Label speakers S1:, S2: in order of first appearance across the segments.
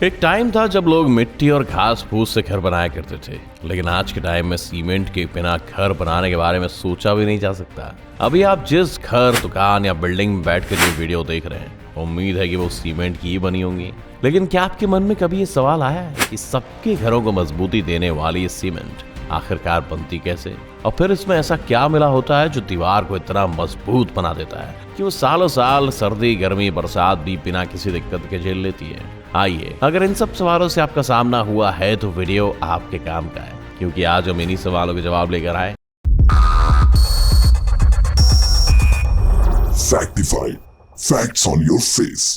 S1: एक टाइम था जब लोग मिट्टी और घास फूस से घर बनाया करते थे, लेकिन आज के टाइम में सीमेंट के बिना घर बनाने के बारे में सोचा भी नहीं जा सकता। अभी आप जिस घर, दुकान या बिल्डिंग में बैठकर ये वीडियो देख रहे हैं, उम्मीद है कि वो सीमेंट की ही बनी होंगी। लेकिन क्या आपके मन में कभी ये सवाल आया है कि सबके घरों को मजबूती देने वाली ये सीमेंट आखिरकार बनती कैसे, और फिर इसमें ऐसा क्या मिला होता है जो दीवार को इतना मजबूत बना देता है कि वो सालों साल सर्दी, गर्मी, बरसात भी बिना किसी दिक्कत के झेल लेती है। आइए, अगर इन सब सवालों से आपका सामना हुआ है तो वीडियो आपके काम का है, क्योंकि आज हम इन्हीं सवालों के जवाब लेकर आए।
S2: Factified. Facts on your face.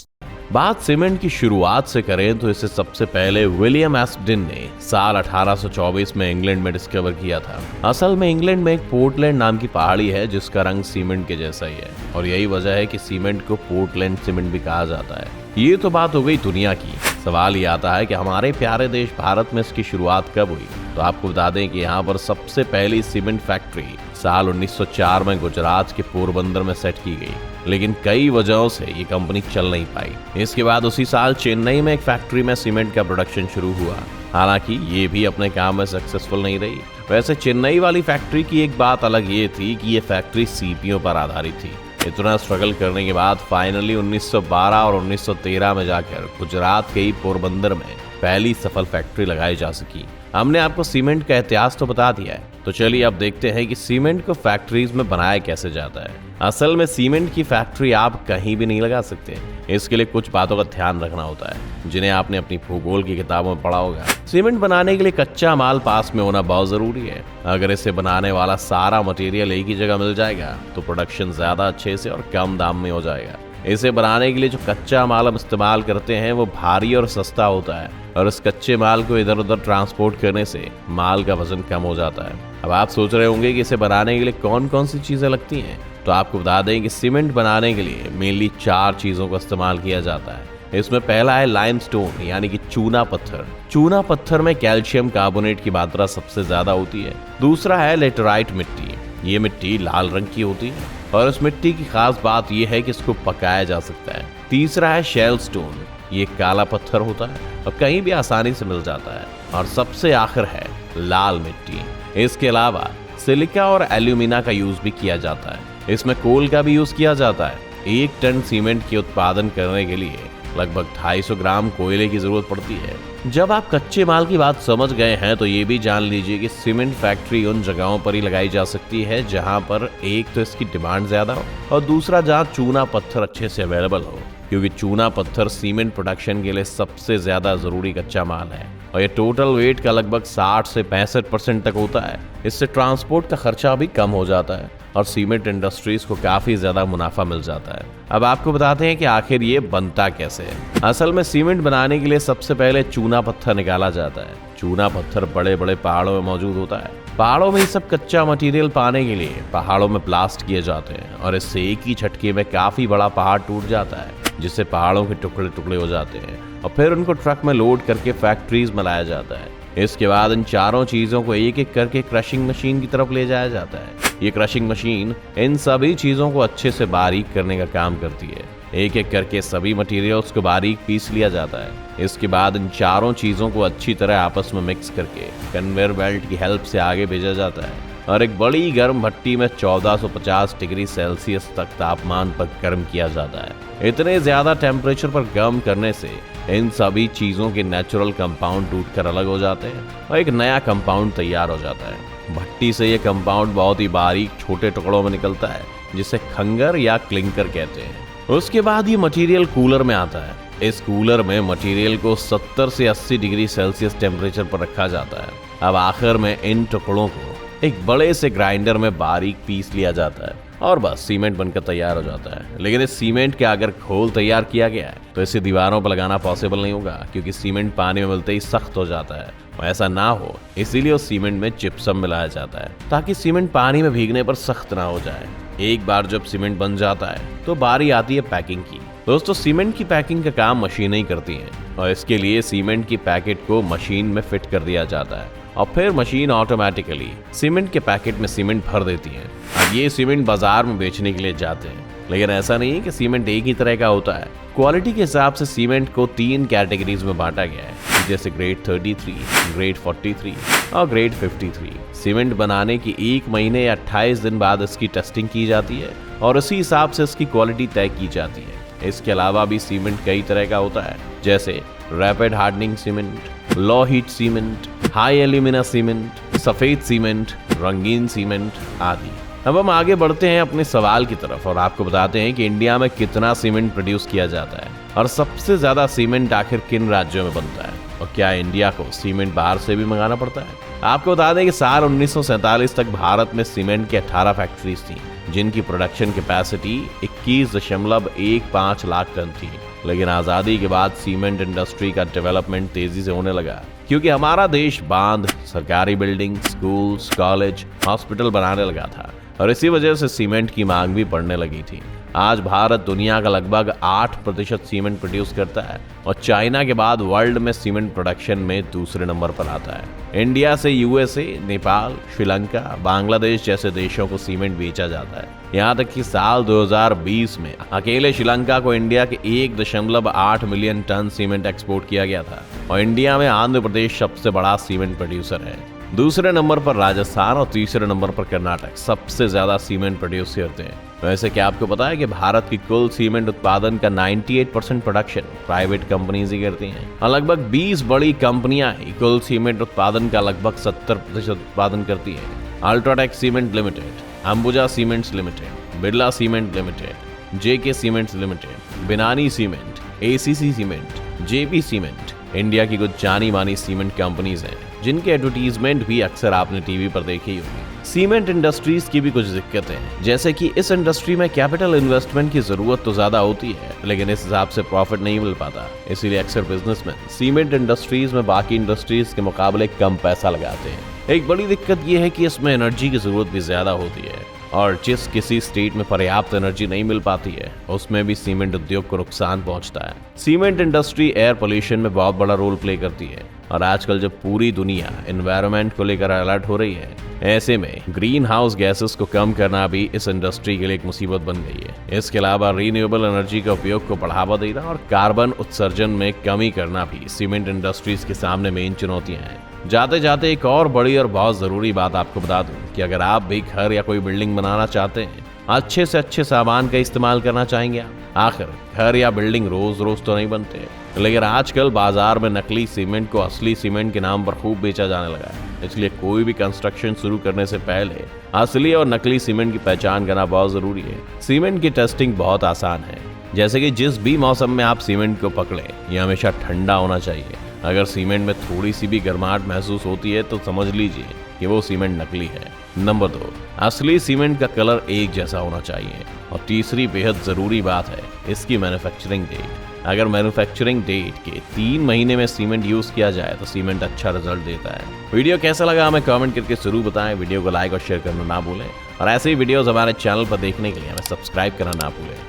S1: बात सीमेंट की शुरुआत से करें तो इसे सबसे पहले विलियम एस्पडिन ने साल 1824 में इंग्लैंड में डिस्कवर किया था। असल में इंग्लैंड में एक पोर्टलैंड नाम की पहाड़ी है जिसका रंग सीमेंट के जैसा ही है, और यही वजह है कि सीमेंट को पोर्टलैंड सीमेंट भी कहा जाता है। ये तो बात हो गई दुनिया की। सवाल ये आता है कि हमारे प्यारे देश भारत में इसकी शुरुआत कब हुई। तो आपको बता दें कि यहाँ पर सबसे पहली सीमेंट फैक्ट्री साल 1904 में गुजरात के पोरबंदर में सेट की गई, लेकिन कई वजहों से ये कंपनी चल नहीं पाई। इसके बाद उसी साल चेन्नई में एक फैक्ट्री में सीमेंट का प्रोडक्शन शुरू हुआ, हालांकि ये भी अपने काम में सक्सेसफुल नहीं रही। वैसे चेन्नई वाली फैक्ट्री की एक बात अलग ये थी कि ये फैक्ट्री सीपीओ पर आधारित थी। इतना स्ट्रगल करने के बाद फाइनली 1912 और 1913 में जाकर गुजरात के ही पोरबंदर में पहली सफल फैक्ट्री लगाई जा सकी। हमने आपको सीमेंट का इतिहास तो बता दिया है, तो चलिए अब देखते हैं कि सीमेंट को फैक्ट्रीज में बनाया कैसे जाता है। असल में सीमेंट की फैक्ट्री आप कहीं भी नहीं लगा सकते। इसके लिए कुछ बातों का ध्यान रखना होता है, जिन्हें आपने अपनी भूगोल की किताबों में पढ़ा होगा। सीमेंट बनाने के लिए कच्चा माल पास में होना बहुत जरूरी है। अगर इसे बनाने वाला सारा मटेरियल एक ही जगह मिल जाएगा तो प्रोडक्शन ज्यादा अच्छे से और कम दाम में हो जाएगा। इसे बनाने के लिए जो कच्चा माल हम इस्तेमाल करते हैं वो भारी और सस्ता होता है, और इस कच्चे माल को इधर उधर ट्रांसपोर्ट करने से माल का वजन कम हो जाता है। अब आप सोच रहे होंगे कि इसे बनाने के लिए कौन कौन सी चीजें लगती हैं, तो आपको बता दें कि सीमेंट बनाने के लिए मेनली 4 चीजों का इस्तेमाल किया जाता है। इसमें पहला है लाइमस्टोन, यानी कि चूना पत्थर। चूना पत्थर में कैल्शियम कार्बोनेट की मात्रा सबसे ज्यादा होती है। दूसरा है लेटराइट मिट्टी। ये मिट्टी लाल रंग की होती है, और इस मिट्टी की खास बात यह है कि इसको पकाया जा सकता है। तीसरा है शेल स्टोन। ये काला पत्थर होता है और कहीं भी आसानी से मिल जाता है। और सबसे आखिर है लाल मिट्टी। इसके अलावा सिलिका और एल्यूमिना का यूज भी किया जाता है। इसमें कोल का भी यूज किया जाता है। 1 टन सीमेंट के उत्पादन करने के लिए लगभग 250 ग्राम कोयले की जरूरत पड़ती है। जब आप कच्चे माल की बात समझ गए हैं तो ये भी जान लीजिए कि सीमेंट फैक्ट्री उन जगहों पर ही लगाई जा सकती है जहां पर एक तो इसकी डिमांड ज्यादा हो, और दूसरा जहां चूना पत्थर अच्छे से अवेलेबल हो, क्योंकि चूना पत्थर सीमेंट प्रोडक्शन के लिए सबसे ज्यादा जरूरी कच्चा माल है, और ये टोटल वेट का लगभग 60 से 65% तक होता है। इससे ट्रांसपोर्ट का खर्चा भी कम हो जाता है और सीमेंट इंडस्ट्रीज को काफी ज्यादा मुनाफा मिल जाता है। अब आपको बताते हैं कि आखिर ये बनता कैसे है। असल में सीमेंट बनाने के लिए सबसे पहले चूना पत्थर निकाला जाता है। चूना पत्थर बड़े बड़े पहाड़ों में मौजूद होता है। पहाड़ों में ये सब कच्चा मटेरियल पाने के लिए पहाड़ों में ब्लास्ट किए जाते हैं, और इससे एक ही झटके में काफी बड़ा पहाड़ टूट जाता है, जिससे पहाड़ों के टुकड़े टुकड़े हो जाते हैं, और फिर उनको ट्रक में लोड करके फैक्ट्रीज में लाया जाता है। इसके बाद इन चारों चीजों को एक एक करके क्रशिंग मशीन की तरफ ले जाया जाता है। ये क्रशिंग मशीन इन सभी चीजों को अच्छे से बारीक करने का काम करती है। एक एक करके सभी मटेरियल्स को बारीक पीस लिया जाता है। इसके बाद इन चारों चीजों को अच्छी तरह आपस में मिक्स करके कन्वेयर बेल्ट की हेल्प से आगे भेजा जाता है, और एक बड़ी गर्म भट्टी में 1450 डिग्री सेल्सियस तक तापमान पर गर्म किया जाता है। इतने ज्यादा टेम्परेचर पर गर्म करने से इन सभी चीजों के नेचुरल कंपाउंड टूटकर अलग हो जाते हैं और एक नया कंपाउंड तैयार हो जाता है। भट्टी से ये कंपाउंड बहुत ही बारीक छोटे टुकड़ों में निकलता है, जिसे खंगर या क्लिंकर कहते हैं। उसके बाद ये मटेरियल कूलर में आता है। इस कूलर में मटेरियल को 70 से 80 डिग्री सेल्सियस टेम्परेचर पर रखा जाता है। अब आखिर में इन टुकड़ों को एक बड़े से ग्राइंडर में बारीक पीस लिया जाता है, और बस सीमेंट बनकर तैयार हो जाता है। लेकिन इस सीमेंट का अगर घोल तैयार किया गया है तो इसे दीवारों पर लगाना पॉसिबल नहीं होगा, क्योंकि सीमेंट पानी में मिलते ही सख्त हो जाता है। ऐसा ना हो इसीलिए उस सीमेंट में जिप्सम मिलाया जाता है, ताकि सीमेंट पानी में भीगने पर सख्त ना हो जाए। एक बार जब सीमेंट बन जाता है तो बारी आती है पैकिंग की। दोस्तों, सीमेंट की पैकिंग का काम मशीनें ही करती हैं, और इसके लिए सीमेंट की पैकेट को मशीन में फिट कर दिया जाता है, और फिर मशीन ऑटोमेटिकली सीमेंट के पैकेट में सीमेंट भर देती है। अब ये सीमेंट बाजार में बेचने के लिए जाते हैं। लेकिन ऐसा नहीं है कि सीमेंट एक ही तरह का होता है। क्वालिटी के हिसाब से सीमेंट को 3 कैटेगरीज में बांटा गया है, जैसे ग्रेड 33, ग्रेड 43 और ग्रेड 53। सीमेंट बनाने की 1 महीने या 28 दिन बाद इसकी टेस्टिंग की जाती है और उसी हिसाब से इसकी क्वालिटी तय की जाती है। इसके अलावा भी सीमेंट कई तरह का होता है, जैसे rapid hardening cement, low heat cement, high alumina cement, सफेद सीमेंट, रंगीन सीमेंट आदि। अब हम आगे बढ़ते हैं अपने सवाल की तरफ और आपको बताते हैं कि इंडिया में कितना सीमेंट प्रोड्यूस किया जाता है और सबसे ज्यादा सीमेंट आखिर किन राज्यों में बनता है और क्या इंडिया को सीमेंट बाहर से भी मंगाना पड़ता है। आपको बता दें कि साल 1947 तक भारत में सीमेंट की 18 फैक्ट्रीज थी, जिनकी प्रोडक्शन कैपेसिटी 21.15 लाख टन थी। लेकिन आजादी के बाद सीमेंट इंडस्ट्री का डेवलपमेंट तेजी से होने लगा, क्योंकि हमारा देश बांध, सरकारी बिल्डिंग, स्कूल्स, कॉलेज, हॉस्पिटल बनाने लगा था और इसी वजह से सीमेंट की मांग भी बढ़ने लगी थी। आज भारत दुनिया का लगभग 8% सीमेंट प्रोड्यूस करता है और चाइना के बाद वर्ल्ड में सीमेंट प्रोडक्शन में दूसरे नंबर पर आता है। इंडिया से यूएसए, नेपाल, श्रीलंका, बांग्लादेश जैसे देशों को सीमेंट बेचा जाता है। यहाँ तक कि साल 2020 में अकेले श्रीलंका को इंडिया के 1.8 मिलियन टन सीमेंट एक्सपोर्ट किया गया था और इंडिया में आंध्र प्रदेश सबसे बड़ा सीमेंट प्रोड्यूसर है। दूसरे नंबर पर राजस्थान और तीसरे नंबर पर कर्नाटक सबसे ज्यादा सीमेंट प्रोड्यूस करते हैं। वैसे क्या आपको पता है कि भारत की कुल सीमेंट उत्पादन का 98% प्रोडक्शन प्राइवेट कंपनीज ही करती हैं और लगभग 20 बड़ी कंपनियां ही कुल सीमेंट उत्पादन का लगभग 70% उत्पादन करती हैं। UltraTech cement limited, Ambuja cements limited, Birla cement limited, JK cements limited, Binani cement, ACC cement, JP cement India की कुछ जानी मानी सीमेंट कंपनीज हैं, जिनके एडवर्टीजमेंट भी अक्सर आपने टीवी पर देखे ही होंगे। सीमेंट इंडस्ट्रीज की भी कुछ दिक्कतें हैं, जैसे कि इस इंडस्ट्री में कैपिटल इन्वेस्टमेंट की जरूरत तो ज्यादा होती है, लेकिन इस हिसाब से प्रॉफिट नहीं मिल पाता। इसीलिए अक्सर बिजनेसमैन सीमेंट इंडस्ट्रीज में बाकी इंडस्ट्रीज के मुकाबले कम पैसा लगाते हैं। एक बड़ी दिक्कत यह है कि इसमें एनर्जी की जरूरत भी ज्यादा होती है और जिस किसी स्टेट में पर्याप्त एनर्जी नहीं मिल पाती है, उसमें भी सीमेंट उद्योग को नुकसान पहुंचता है। सीमेंट इंडस्ट्री एयर पोल्यूशन में बहुत बड़ा रोल प्ले करती है और आजकल जब पूरी दुनिया एनवायरनमेंट को लेकर अलर्ट हो रही है, ऐसे में ग्रीन हाउस गैसेस को कम करना भी इस इंडस्ट्री के लिए एक मुसीबत बन गई है। इसके अलावा रीन्यूएबल एनर्जी का उपयोग को बढ़ावा देना और कार्बन उत्सर्जन में कमी करना भी सीमेंट इंडस्ट्रीज के सामने मेन चुनौतियां हैं। जाते जाते एक और बड़ी और बहुत जरूरी बात आपको बता दूं कि अगर आप भी घर या कोई बिल्डिंग बनाना चाहते हैं, अच्छे से अच्छे सामान का इस्तेमाल करना चाहेंगे। आखिर घर या बिल्डिंग रोज रोज तो नहीं बनते, लेकिन आजकल बाजार में नकली सीमेंट को असली सीमेंट के नाम पर खूब बेचा जाने लगा है। इसलिए कोई भी कंस्ट्रक्शन शुरू करने से पहले असली और नकली सीमेंट की पहचान करना बहुत जरूरी है। सीमेंट की टेस्टिंग बहुत आसान है, जैसे कि जिस भी मौसम में आप सीमेंट को पकड़े, ये हमेशा ठंडा होना चाहिए। अगर सीमेंट में थोड़ी सी भी गर्माहट महसूस होती है तो समझ लीजिए कि वो सीमेंट नकली है। नंबर 2, असली सीमेंट का कलर एक जैसा होना चाहिए। और तीसरी बेहद जरूरी बात है इसकी मैन्युफैक्चरिंग डेट। अगर मैन्युफैक्चरिंग डेट के 3 महीने में सीमेंट यूज किया जाए तो सीमेंट अच्छा रिजल्ट देता है। वीडियो कैसा लगा हमें कमेंट करके जरूर बताएं। वीडियो को लाइक और शेयर करना ना भूलें और ऐसे ही वीडियोस हमारे चैनल पर देखने के लिए हमें सब्सक्राइब करना ना भूलें।